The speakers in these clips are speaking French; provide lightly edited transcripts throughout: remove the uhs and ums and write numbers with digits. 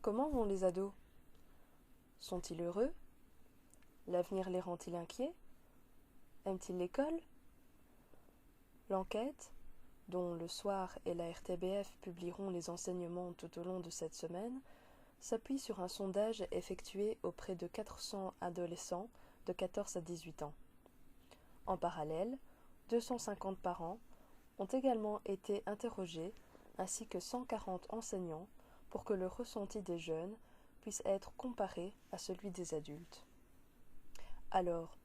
Comment vont les ados? Sont-ils heureux? L'avenir les rend-il inquiets? Aiment-ils l'école? L'enquête, dont Le Soir et la RTBF publieront les enseignements tout au long de cette semaine, s'appuie sur un sondage effectué auprès de 400 adolescents de 14 à 18 ans. En parallèle, 250 parents ont également été interrogés, ainsi que 140 enseignants, pour que le ressenti des jeunes puisse être comparé à celui des adultes. Alors,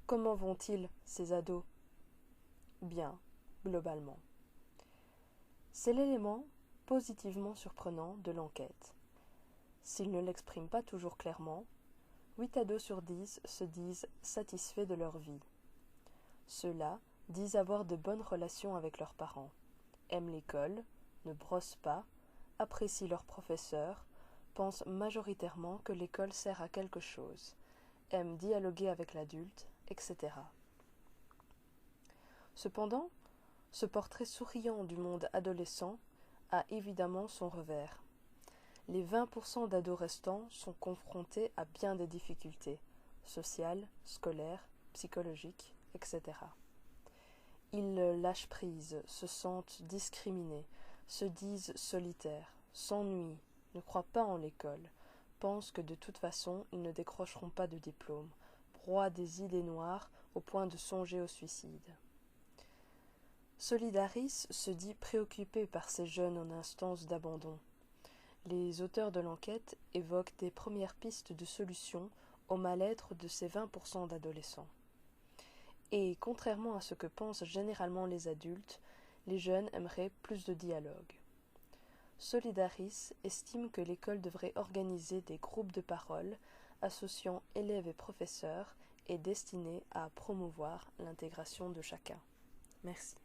comment vont-ils, ces ados? Bien, globalement. C'est l'élément positivement surprenant de l'enquête. S'ils ne l'expriment pas toujours clairement, 8 ados sur 10 se disent satisfaits de leur vie. Ceux-là disent avoir de bonnes relations avec leurs parents, aiment l'école, ne brossent pas, apprécient leurs professeurs, pensent majoritairement que l'école sert à quelque chose, aiment dialoguer avec l'adulte, etc. Cependant, ce portrait souriant du monde adolescent a évidemment son revers. Les 20% d'ados restants sont confrontés à bien des difficultés, sociales, scolaires, psychologiques, etc. Ils lâchent prise, se sentent discriminés, se disent solitaires, s'ennuient, ne croient pas en l'école, pensent que de toute façon ils ne décrocheront pas de diplôme, broient des idées noires au point de songer au suicide. Solidaris se dit préoccupé par ces jeunes en instance d'abandon. Les auteurs de l'enquête évoquent des premières pistes de solutions au mal-être de ces 20% d'adolescents. Et contrairement à ce que pensent généralement les adultes, les jeunes aimeraient plus de dialogue. Solidaris estime que l'école devrait organiser des groupes de parole associant élèves et professeurs et destinés à promouvoir l'intégration de chacun. Merci.